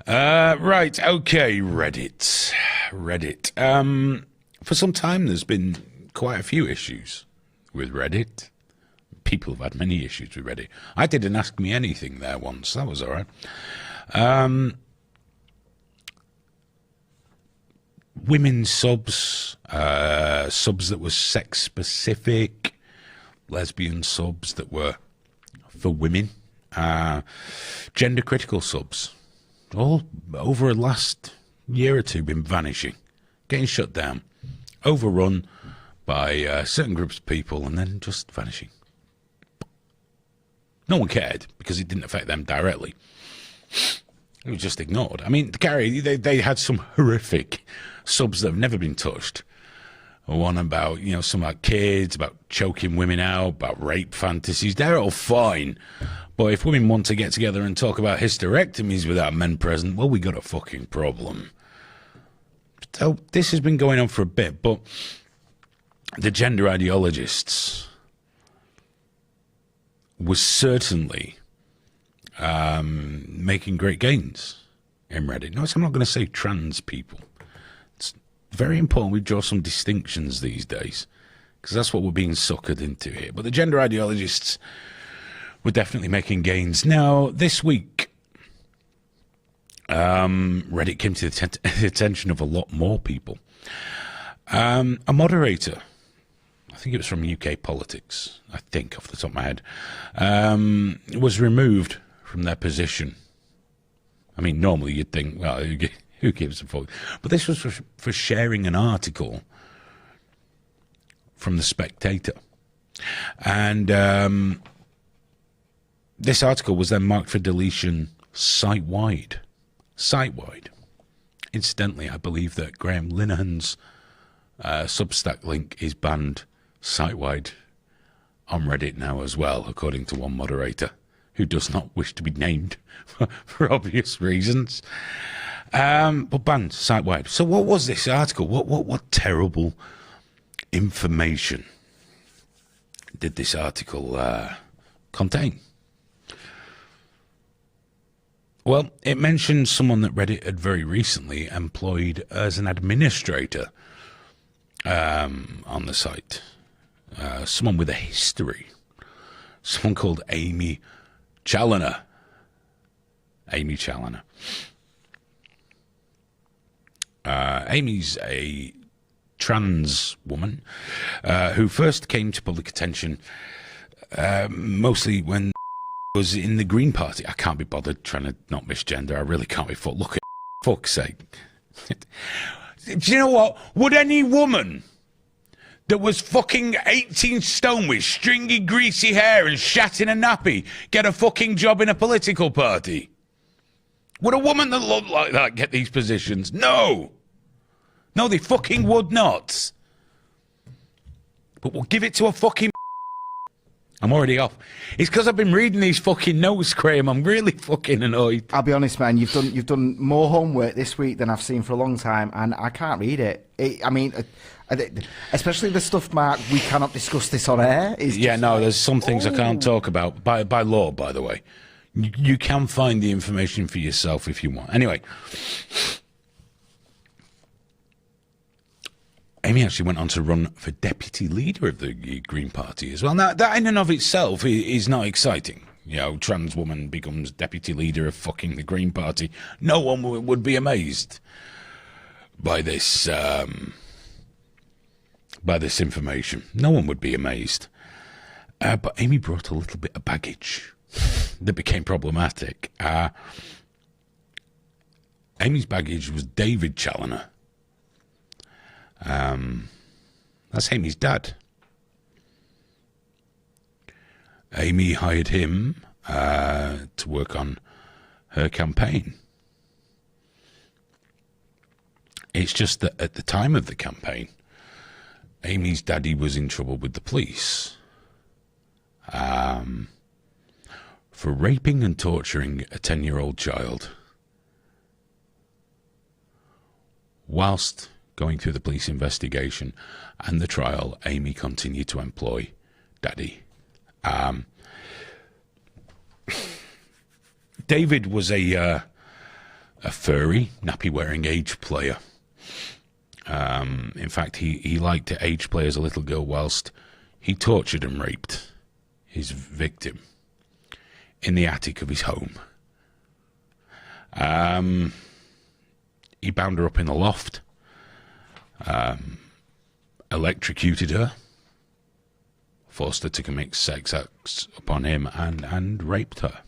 Right, okay, Reddit. For some time there's been quite a few issues with Reddit. People have had many issues with Reddit. I did an Ask Me Anything there once. That was all right. Women subs, subs that were sex-specific, lesbian subs that were for women, gender-critical subs. All over the last year or two been vanishing, getting shut down, overrun by certain groups of people, and then just vanishing. No one cared because it didn't affect them directly. It was just ignored. I mean, Gary, they had some horrific subs that have never been touched. One about, some about kids, about choking women out, about rape fantasies. They're all fine. But if women want to get together and talk about hysterectomies without men present, well, we got a fucking problem. So this has been going on for a bit, but the gender ideologists was certainly making great gains in Reddit. Notice I'm not going to say trans people. It's very important we draw some distinctions these days, because that's what we're being suckered into here. But the gender ideologists were definitely making gains. Now, this week, Reddit came to the attention of a lot more people. A moderator, I think it was from UK Politics, I think, off the top of my head, was removed from their position. I mean, normally you'd think, well, who gives a fuck? But this was for sharing an article from The Spectator. And this article was then marked for deletion site-wide. Site-wide. Incidentally, I believe that Graham Linehan's Substack link is banned site-wide on Reddit now as well, according to one moderator who does not wish to be named for obvious reasons. But banned site-wide. So what was this article? What terrible information did this article contain? Well, it mentioned someone that Reddit had very recently employed as an administrator on the site. Someone with a history. Someone called Aimee Challenor. Aimee Challenor. Aimee's a trans woman who first came to public attention mostly when was in the Green Party. I can't be bothered trying to not misgender. I really can't be fucked. Look at fuck's sake. Do you know what? Would any woman that was fucking 18 stone with stringy, greasy hair and shat in a nappy get a fucking job in a political party? Would a woman that looked like that get these positions? No. No, they fucking would not. But we'll give it to a fucking... I'm already off. It's because I've been reading these fucking notes, Graham. I'm really fucking annoyed. I'll be honest, man. You've done more homework this week than I've seen for a long time, and I can't read it. I mean, especially the stuff, Mark. We cannot discuss this on air. Yeah, no. There's some things I can't talk about by law. By the way, you can find the information for yourself if you want. Anyway. Aimee actually went on to run for deputy leader of the Green Party as well. Now, that in and of itself is not exciting. Trans woman becomes deputy leader of fucking the Green Party. No one would be amazed by this information. No one would be amazed. But Aimee brought a little bit of baggage that became problematic. Aimee's baggage was David Challenor. That's Aimee's dad. Aimee hired him to work on her campaign. It's just that at the time of the campaign, Aimee's daddy was in trouble with the police for raping and torturing a 10-year-old child whilst going through the police investigation and the trial. Aimee continued to employ Daddy. David was a a furry, nappy-wearing age player. In fact, he liked to age play as a little girl whilst he tortured and raped his victim in the attic of his home. He bound her up in the loft, electrocuted her, forced her to commit sex acts upon him, and raped her.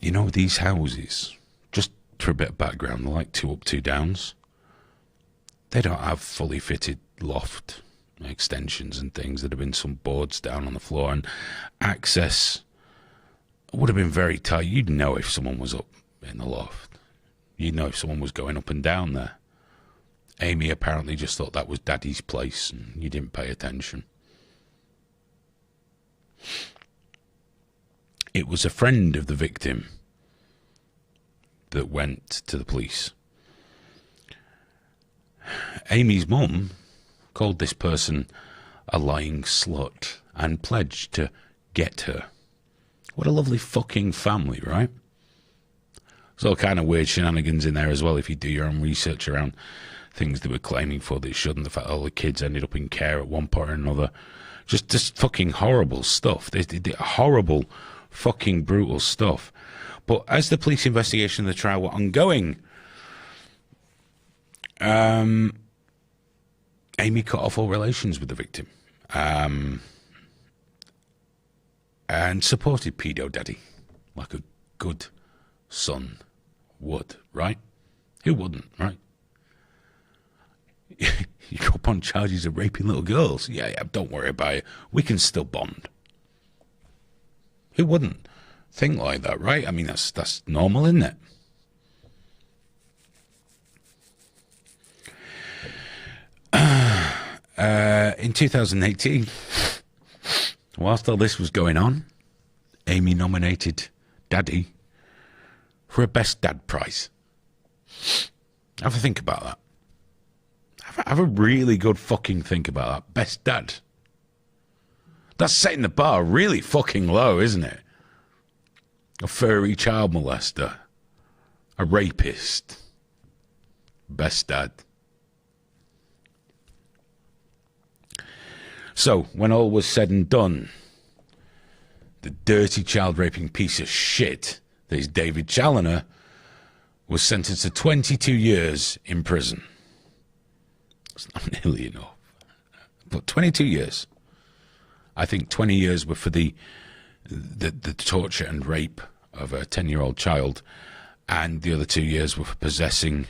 You know, these houses, just for a bit of background, they're like 2 up, 2 downs. They don't have fully fitted loft extensions and things. There'd have been some boards down on the floor, and access would have been very tight. You'd know if someone was up in the loft. You'd know if someone was going up and down there. Aimee apparently just thought that was Daddy's place, and you didn't pay attention. It was a friend of the victim that went to the police. Aimee's mum called this person a lying slut and pledged to get her. What a lovely fucking family, right? There's all kind of weird shenanigans in there as well if you do your own research around things they were claiming for that shouldn't. The fact all the kids ended up in care at one point or another. Just fucking horrible stuff. They did horrible, fucking brutal stuff. But as the police investigation and the trial were ongoing, Aimee cut off all relations with the victim, and supported pedo daddy like a good son would, right? Who wouldn't, right? You go up on charges of raping little girls. Yeah, don't worry about it. We can still bond. Who wouldn't think like that, right? I mean, that's normal, isn't it? In 2018, whilst all this was going on, Aimee nominated Daddy for a Best Dad prize. Have a think about that. Have a really good fucking think about that. Best Dad. That's setting the bar really fucking low, isn't it? A furry child molester. A rapist. Best Dad. So, when all was said and done, the dirty child-raping piece of shit that is David Challenor was sentenced to 22 years in prison. It's not nearly enough. But 22 years. I think 20 years were for the torture and rape of a 10-year-old child, and the other 2 years were for possessing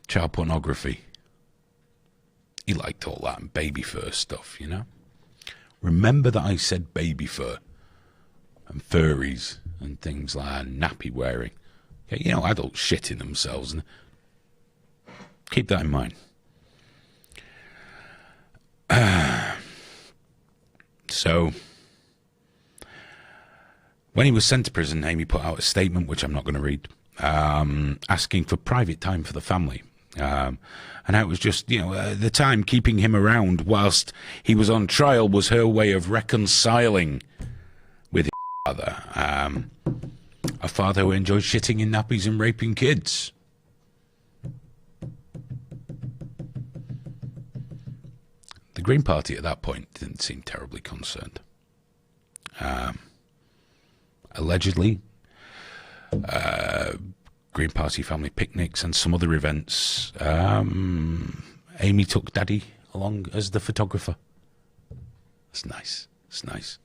child pornography. He liked all that and baby fur stuff, you know? Remember that I said baby fur and furries and things like that, nappy wearing. Okay, you know, adults shitting themselves. And keep that in mind. So, when he was sent to prison, Aimee put out a statement, which I'm not going to read, asking for private time for the family. And it was just, you know, the time keeping him around whilst he was on trial was her way of reconciling with his father. A father who enjoyed shitting in nappies and raping kids. The Green Party at that point didn't seem terribly concerned. Allegedly, Green Party family picnics and some other events, Aimee took Daddy along as the photographer. That's nice. That's nice.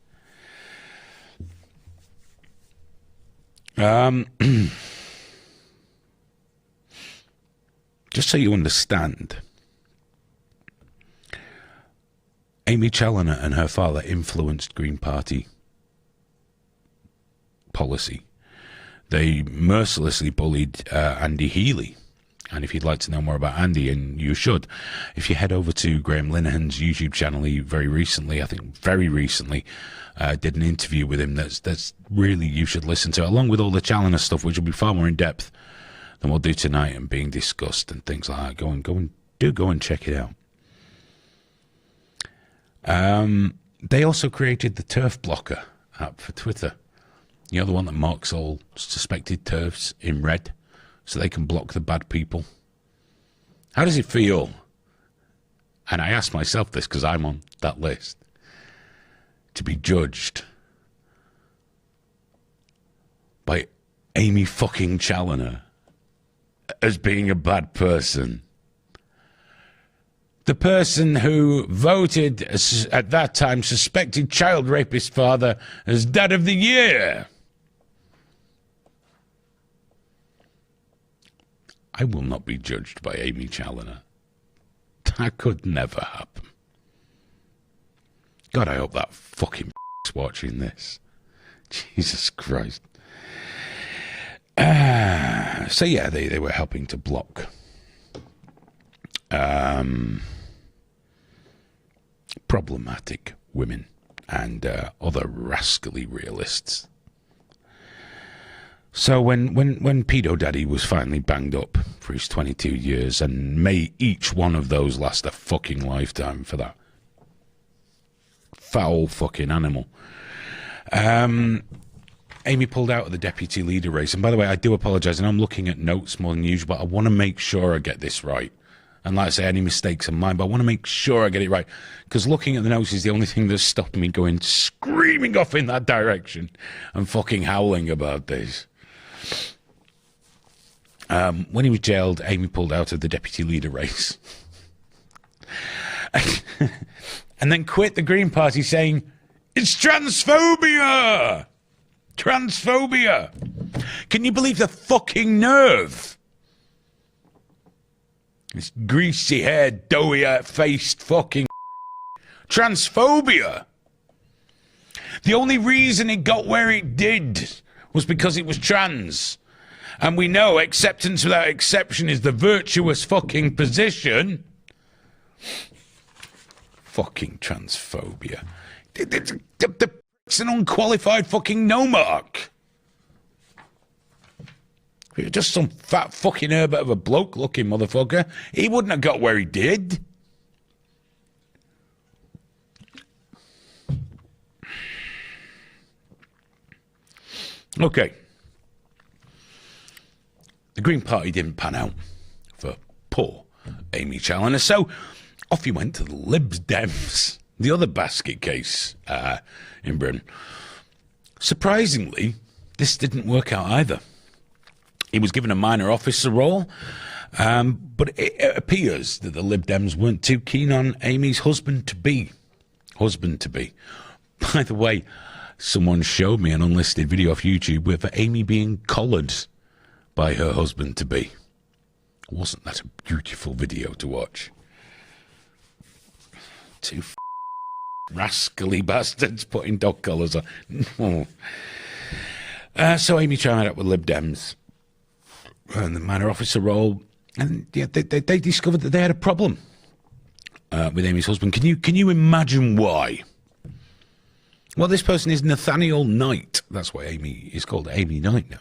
Just so you understand, Aimee Challenor and her father influenced Green Party policy. They mercilessly bullied Andy Healy. And if you'd like to know more about Andy, and you should, if you head over to Graham Linehan's YouTube channel, he very recently did an interview with him that's really you should listen to, along with all the Challenor stuff, which will be far more in depth than we'll do tonight and being discussed and things like that. Go and check it out. They also created the turf blocker app for Twitter. You know, the one that marks all suspected turfs in red so they can block the bad people. How does it feel? And I ask myself this because I'm on that list. To be judged by Aimee fucking Challenor as being a bad person. The person who voted at that time suspected child rapist father as Dad of the Year. I will not be judged by Aimee Challenor. That could never happen. God, I hope that fucking is watching this. Jesus Christ. So yeah, they were helping to block problematic women and other rascally realists. So when Pedo Daddy was finally banged up for his 22 years, and may each one of those last a fucking lifetime for that foul fucking animal, Aimee pulled out of the deputy leader race. And by the way, I do apologise, and I'm looking at notes more than usual, but I want to make sure I get this right. And like I say, any mistakes are mine, but I want to make sure I get it right. Because looking at the notes is the only thing that's stopped me going screaming off in that direction and fucking howling about this. When he was jailed, Aimee pulled out of the deputy leader race. And then quit the Green Party saying, it's transphobia! Transphobia! Can you believe the fucking nerve? This greasy-haired, doughy-faced fucking transphobia. The only reason it got where it did was because it was trans. And we know acceptance without exception is the virtuous fucking position. Fucking transphobia. It's an unqualified fucking no-mark. If it was just some fat fucking Herbert of a bloke-looking motherfucker, he wouldn't have got where he did. Okay. The Green Party didn't pan out for poor Aimee Challenor, so off he went to the Lib Dems, the other basket case in Britain. Surprisingly, this didn't work out either. He was given a minor officer role, but it appears that the Lib Dems weren't too keen on Aimee's husband-to-be. By the way, someone showed me an unlisted video off YouTube with Aimee being collared by her husband-to-be. Wasn't that a beautiful video to watch? Two rascally bastards putting dog collars on. So Aimee tried out with Lib Dems and the minor officer role, and yeah, they discovered that they had a problem with Aimee's husband. Can you imagine why? Well, this person is Nathaniel Knight. That's why Aimee is called Aimee Knight now.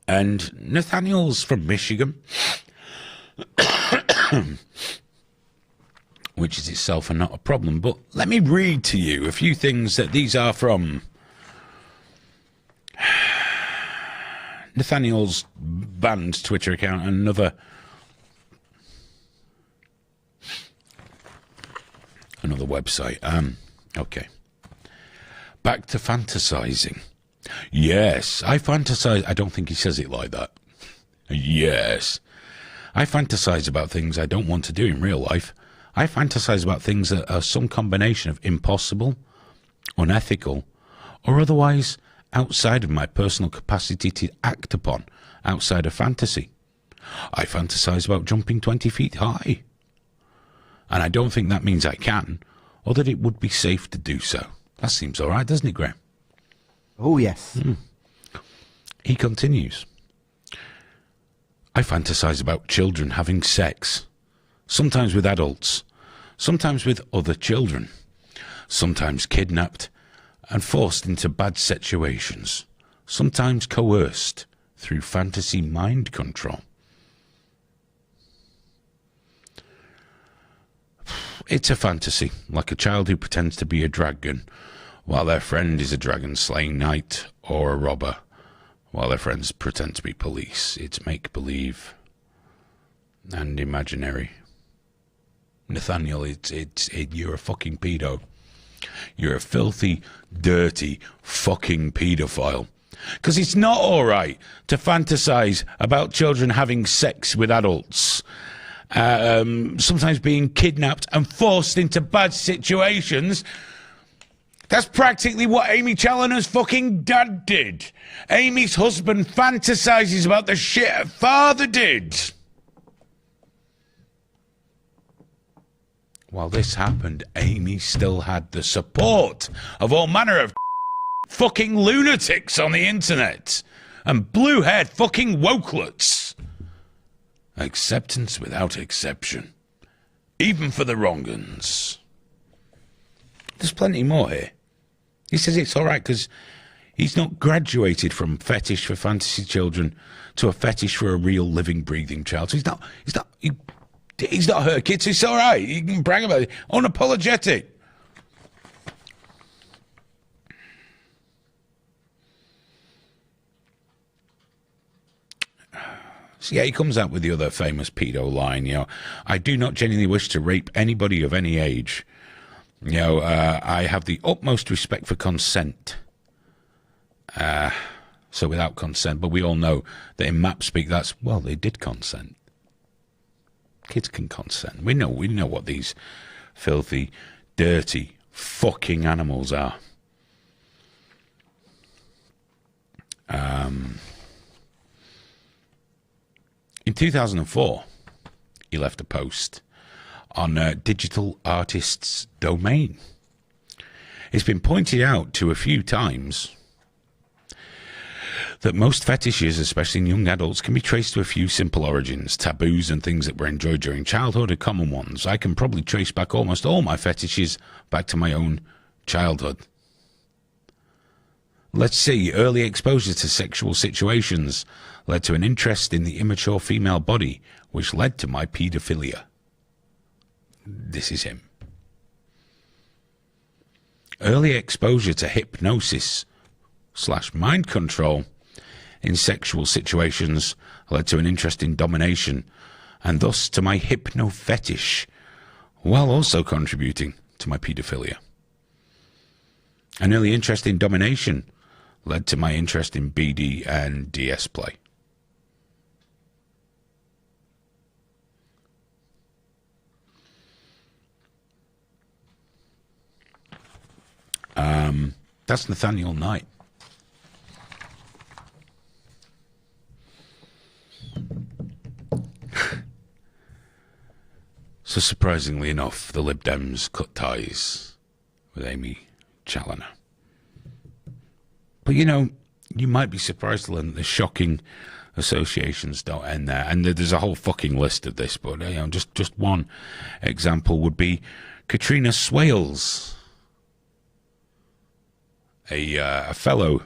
And Nathaniel's from Michigan, which is itself not a problem. But let me read to you a few things that these are from Nathaniel's banned Twitter account and another website. Okay. Back to fantasizing. Yes, I fantasize. I don't think he says it like that. Yes. I fantasize about things I don't want to do in real life. I fantasize about things that are some combination of impossible, unethical, or otherwise outside of my personal capacity to act upon outside of fantasy. I fantasize about jumping 20 feet high. And I don't think that means I can, or that it would be safe to do so. That seems all right, doesn't it, Graham? Oh, yes. He continues. I fantasize about children having sex, sometimes with adults, sometimes with other children, sometimes kidnapped and forced into bad situations, sometimes coerced through fantasy mind control. It's a fantasy, like a child who pretends to be a dragon, while their friend is a dragon-slaying knight, or a robber, while their friends pretend to be police. It's make-believe and imaginary. Nathaniel, you're a fucking pedo. You're a filthy, dirty, fucking paedophile. Because it's not all right to fantasize about children having sex with adults, sometimes being kidnapped and forced into bad situations. That's practically what Aimee Challenor's fucking dad did. Aimee's husband fantasizes about the shit her father did. While this happened, Aimee still had the support of all manner of fucking lunatics on the internet and blue-haired fucking wokelets. Acceptance without exception, even for the wrong uns. There's plenty more here. He says it's all right because he's not graduated from fetish for fantasy children to a fetish for a real living, breathing child. So he's not her kid, so it's all right. He can brag about it. Unapologetic. So yeah, he comes out with the other famous pedo line, I do not genuinely wish to rape anybody of any age. I have the utmost respect for consent. So without consent, but we all know that in map speak they did consent. Kids can consent. We know what these filthy, dirty, fucking animals are. In 2004, he left a post on Digital Artists Domain. It's been pointed out to a few times that most fetishes, especially in young adults, can be traced to a few simple origins. Taboos and things that were enjoyed during childhood are common ones. I can probably trace back almost all my fetishes back to my own childhood. Let's see, early exposure to sexual situations led to an interest in the immature female body, which led to my paedophilia. This is him. Early exposure to hypnosis/mind control in sexual situations led to an interest in domination, and thus to my hypno-fetish, while also contributing to my paedophilia. An early interest in domination led to my interest in BD and DS play. That's Nathaniel Knight. So surprisingly enough, the Lib Dems cut ties with Aimee Challener. But you might be surprised to learn that the shocking associations don't end there. And there's a whole fucking list of this, but just one example would be Katrina Swales, a fellow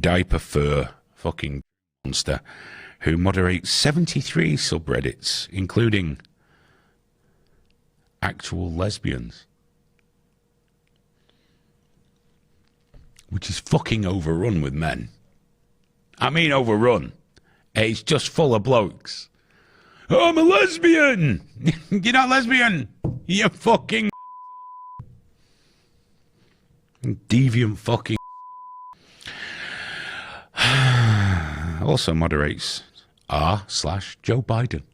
diaper fur fucking monster who moderates 73 subreddits, including actual lesbians, which is fucking overrun with men. I mean overrun. It's just full of blokes. Oh, I'm a lesbian! You're not lesbian! You fucking deviant fucking also moderates r/Joe Biden.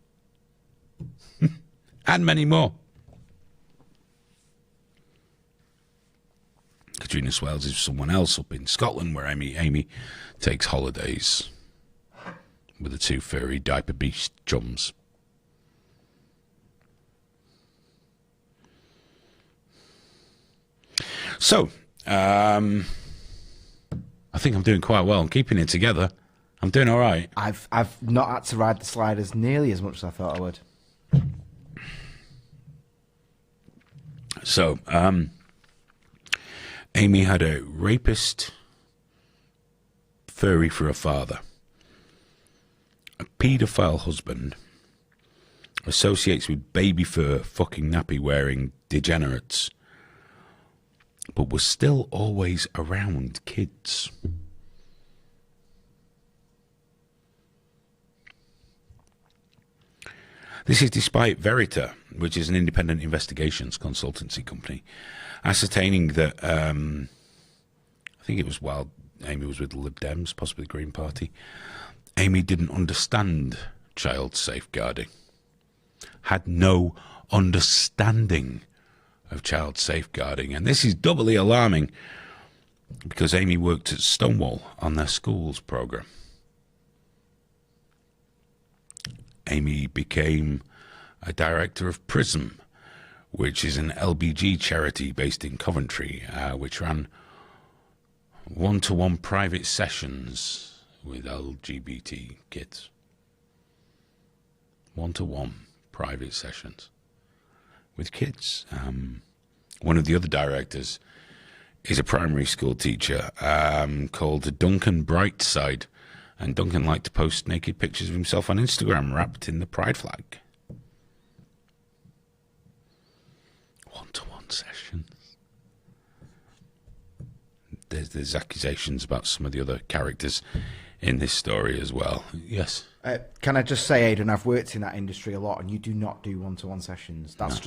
And many more. Katrina Swales is someone else up in Scotland where Aimee takes holidays with the two furry diaper beast chums. So, I think I'm doing quite well. I'm keeping it together. I'm doing all right. I've not had to ride the sliders nearly as much as I thought I would. So, Aimee had a rapist furry for a father, a paedophile husband, associates with baby fur fucking nappy wearing degenerates, but was still always around kids. This is despite Verita, which is an independent investigations consultancy company, ascertaining that, I think it was while Aimee was with the Lib Dems, possibly the Green Party, Aimee didn't understand child safeguarding, had no understanding of child safeguarding. And this is doubly alarming because Aimee worked at Stonewall on their schools program. Aimee became a director of PRISM, which is an LBG charity based in Coventry, which ran one-to-one private sessions with LGBT kids. One-to-one private sessions with kids. One of the other directors is a primary school teacher called Duncan Brightside. And Duncan liked to post naked pictures of himself on Instagram wrapped in the pride flag. One-to-one sessions. There's accusations about some of the other characters in this story as well. Yes. Can I just say, Aidan, I've worked in that industry a lot, and you do not do one-to-one sessions. That's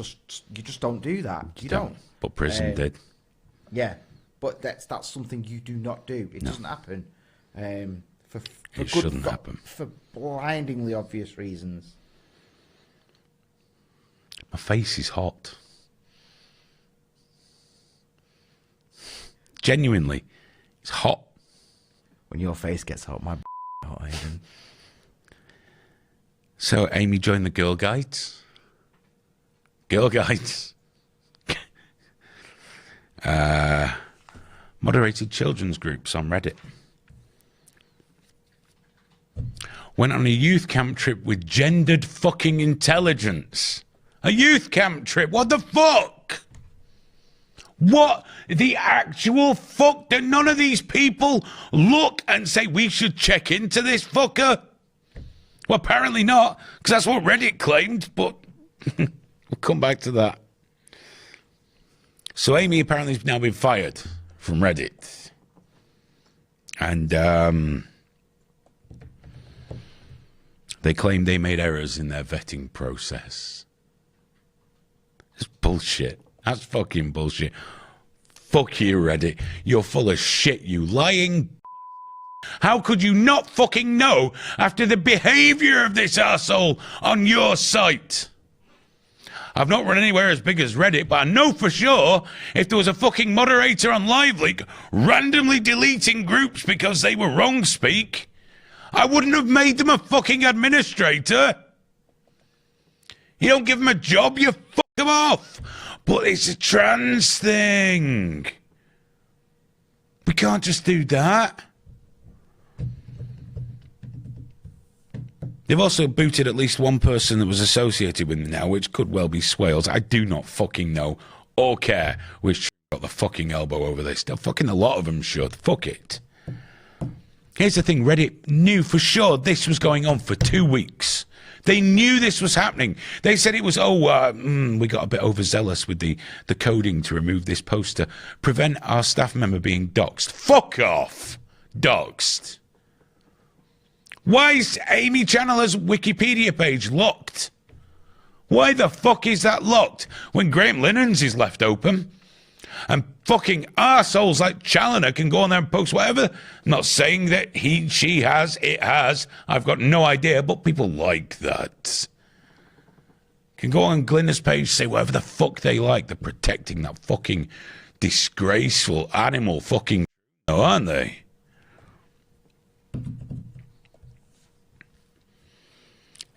you just don't do that. You don't. But prison did. Yeah, but that's something you do not do. It doesn't happen. It shouldn't happen. For blindingly obvious reasons. My face is hot. Genuinely, it's hot. When your face gets hot, my hot, Aidan. So Aimee joined the Girl Guides. Girl Guides. Moderated children's groups on Reddit. Went on a youth camp trip with gendered fucking intelligence. A youth camp trip? What the fuck? What the actual fuck? Do none of these people look and say we should check into this fucker? Well, apparently not, because that's what Reddit claimed, but we'll come back to that. So Aimee apparently has now been fired from Reddit. And they claim they made errors in their vetting process. It's bullshit. That's fucking bullshit. Fuck you, Reddit. You're full of shit, you lying. How could you not fucking know after the behaviour of this arsehole on your site? I've not run anywhere as big as Reddit, but I know for sure if there was a fucking moderator on LiveLeak randomly deleting groups because they were wrong speak, I wouldn't have made them a fucking administrator. You don't give them a job, you fuck them off. But it's a trans thing. We can't just do that. They've also booted at least one person that was associated with them now, which could well be Swales. I do not fucking know or care which got the fucking elbow over this. Fucking a lot of them should. Fuck it. Here's the thing. Reddit knew for sure this was going on for 2 weeks. They knew this was happening. They said it was, we got a bit overzealous with the coding to remove this post to prevent our staff member being doxxed. Fuck off. Doxxed. Why is Aimee Challenor's Wikipedia page locked? Why the fuck is that locked when Graham Linnon's is left open? And fucking arseholes like Challenor can go on there and post whatever. I'm not saying that she has, it has. I've got no idea, but people like that. Can go on Glynn's page, say whatever the fuck they like. They're protecting that fucking disgraceful animal fucking aren't they?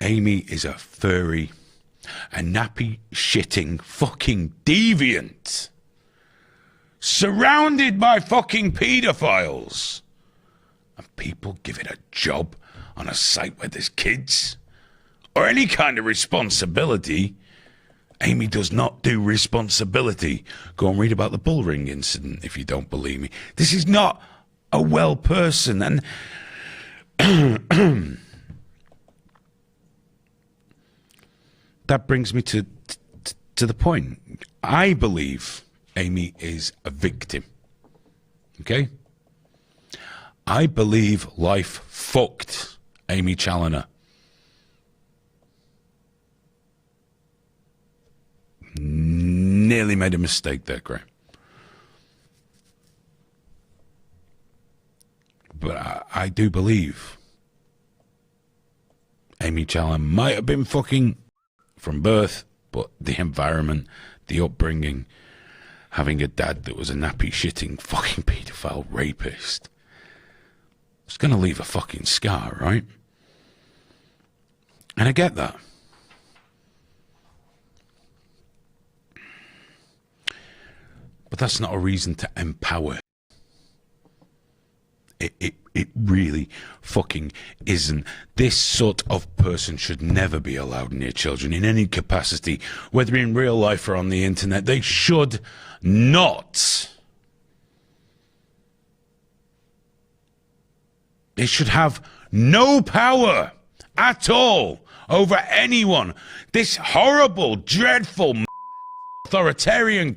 Aimee is a furry, a nappy shitting fucking deviant. Surrounded by fucking paedophiles. And people give it a job on a site where there's kids. Or any kind of responsibility. Aimee does not do responsibility. Go and read about the bullring incident if you don't believe me. This is not a well person. And that brings me to the point. I believe Aimee is a victim. Okay? I believe life fucked Aimee Challenor. Nearly made a mistake there, Graham. But I do believe Aimee Challenor might have been fucking from birth, but the environment, the upbringing, having a dad that was a nappy shitting fucking paedophile rapist, it's going to leave a fucking scar, right? And I get that. But that's not a reason to empower. It really fucking isn't. This sort of person should never be allowed near children in any capacity, whether in real life or on the internet. They should not. They should have no power at all over anyone. This horrible, dreadful, authoritarian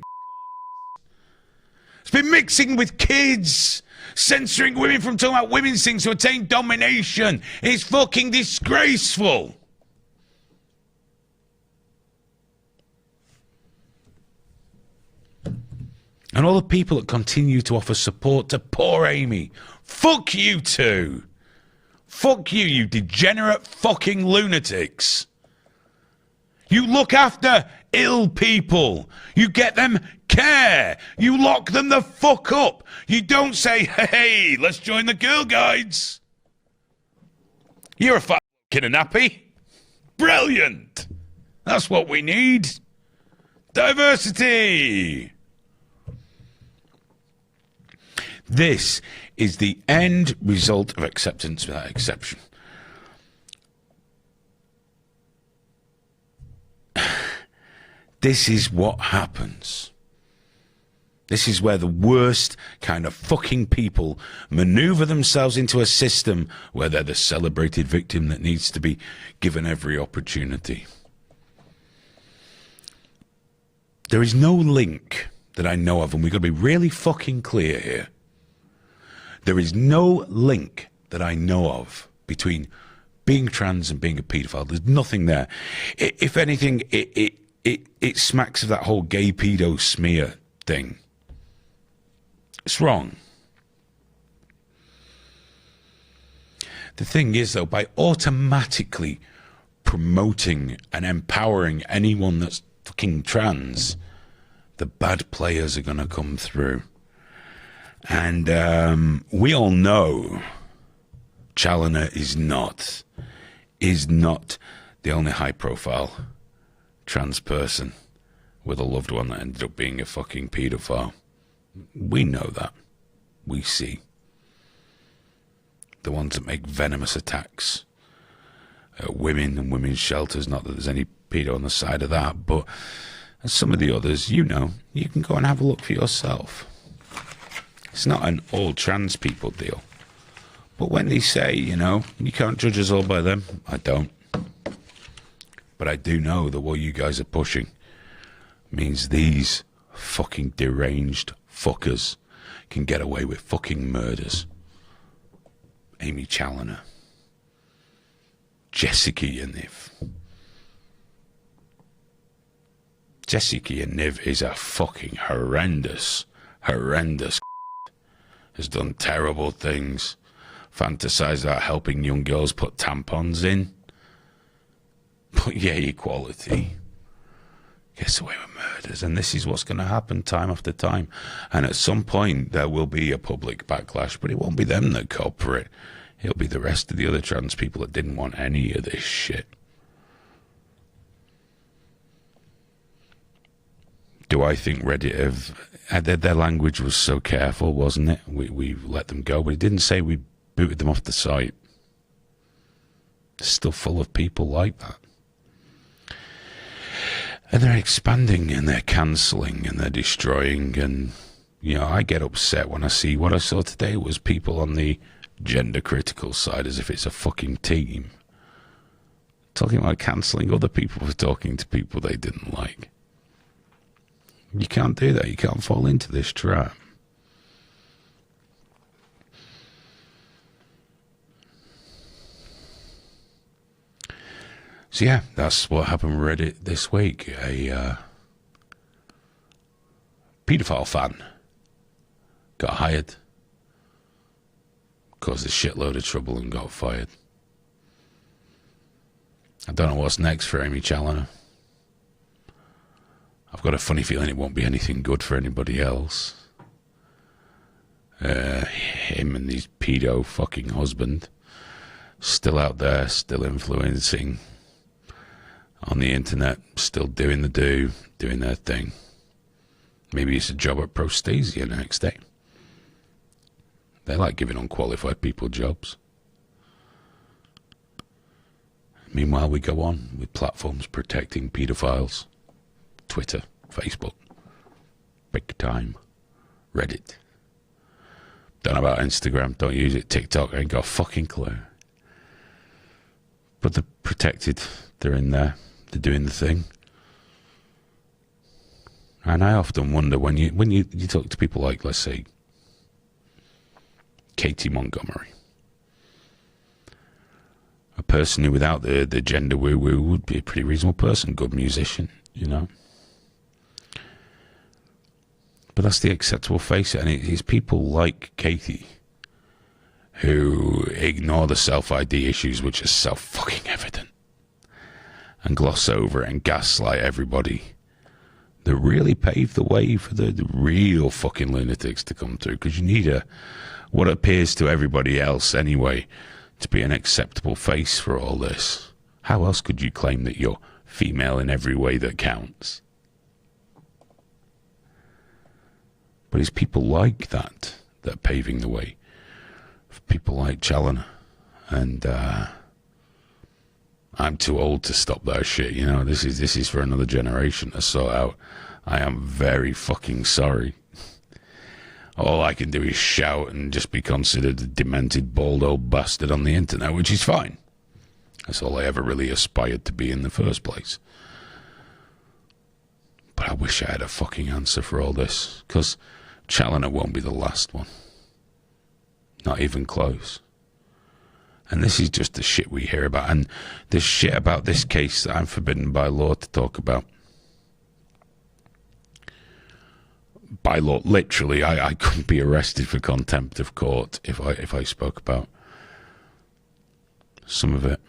it's been mixing with kids, censoring women from talking about women's things to attain domination. It's fucking disgraceful. And all the people that continue to offer support to poor Aimee, fuck you too. Fuck you, you degenerate fucking lunatics. You look after ill people. You get them care. You lock them the fuck up. You don't say, hey, let's join the Girl Guides. You're a fucking nappy. Brilliant. That's what we need. Diversity. This is the end result of acceptance without exception. This is what happens. This is where the worst kind of fucking people maneuver themselves into a system where they're the celebrated victim that needs to be given every opportunity. There is no link that I know of, and we've got to be really fucking clear here. There is no link that I know of between being trans and being a paedophile. There's nothing there. If anything, it smacks of that whole gay pedo smear thing. It's wrong. The thing is, though, by automatically promoting and empowering anyone that's fucking trans, the bad players are going to come through. And we all know Challenor is not the only high-profile trans person with a loved one that ended up being a fucking paedophile. We know that. We see. The ones that make venomous attacks at women and women's shelters, not that there's any pedo on the side of that, but some of the others, you know, you can go and have a look for yourself. It's not an all trans people deal. But when they say, you know, you can't judge us all by them, I don't. But I do know that what you guys are pushing means these fucking deranged fuckers can get away with fucking murders. Aimee Challenor. Jessica Yaniv. Jessica Yaniv is a fucking horrendous has done terrible things. Fantasized about helping young girls put tampons in. But yeah, equality gets away with murders, and this is what's going to happen time after time. And at some point there will be a public backlash, but it won't be them that cop for it. It'll be the rest of the other trans people that didn't want any of this shit. Do I think Reddit their language was so careful, wasn't it? We let them go, but it didn't say we booted them off the site. It's still full of people like that. And they're expanding and they're cancelling and they're destroying. And, you know, I get upset when I see what I saw today was people on the gender critical side as if it's a fucking team. talking about cancelling other people for talking to people they didn't like. You can't do that. You can't fall into this trap. So yeah, that's what happened with Reddit this week. A paedophile fan got hired, caused a shitload of trouble and got fired. I don't know what's next for Aimee Challenor. I've got a funny feeling it won't be anything good for anybody else. Him and his pedo fucking husband still out there, still influencing on the internet, still doing their thing. Maybe it's a job at Prostasia the next day. They like giving unqualified people jobs. Meanwhile, we go on with platforms protecting paedophiles. Twitter, Facebook, big time. Reddit. Don't know about Instagram, don't use it. TikTok, ain't got a fucking clue. But they're protected, they're in there, they're doing the thing. And I often wonder when you talk to people like, let's say, Katie Montgomery, a person who without the gender woo-woo would be a pretty reasonable person, good musician, you know. But that's the acceptable face, and it is people like Katie who ignore the self-ID issues, which are self-fucking evident, and gloss over and gaslight everybody, that really pave the way for the real fucking lunatics to come through, because you need what appears to everybody else anyway to be an acceptable face for all this. How else could you claim that you're female in every way that counts? But it's people like that are paving the way for people like Challenor. And I'm too old to stop that shit, you know. This is for another generation to sort out. I am very fucking sorry. All I can do is shout and just be considered a demented, bald old bastard on the internet, which is fine. That's all I ever really aspired to be in the first place. But I wish I had a fucking answer for all this, because Challenor won't be the last one. Not even close. And this is just the shit we hear about. And the shit about this case that I'm forbidden by law to talk about. By law, literally, I couldn't be arrested for contempt of court if I spoke about some of it.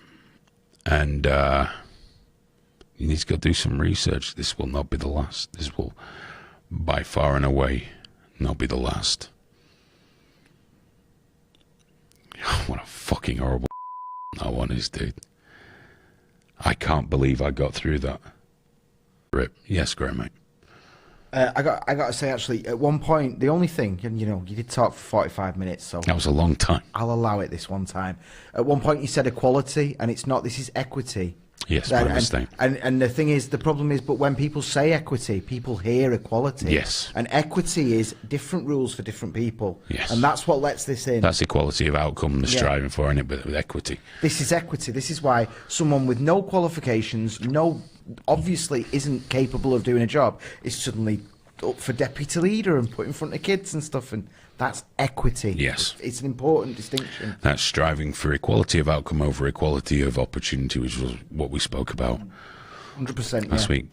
And you need to go do some research. This will not be the last. This will, by far and away, not be the last. What a fucking horrible that one is, dude. I can't believe I got through that. Rip. Yes, great, mate. I got to say, actually, at one point, the only thing, and you know, you did talk for 45 minutes, so that was a long time. I'll allow it this one time. At one point, you said equality, and it's not. This is equity. Yes, my mistake. And the thing is, the problem is, but when people say equity, people hear equality. Yes. And equity is different rules for different people. Yes. And that's what lets this in. That's equality of outcome they're striving for, isn't it? But with equity. This is equity. This is why someone with no qualifications, obviously isn't capable of doing a job, is suddenly up for deputy leader and put in front of kids and stuff, and that's equity. Yes. It's an important distinction. That's striving for equality of outcome over equality of opportunity, which was what we spoke about 100%, last week.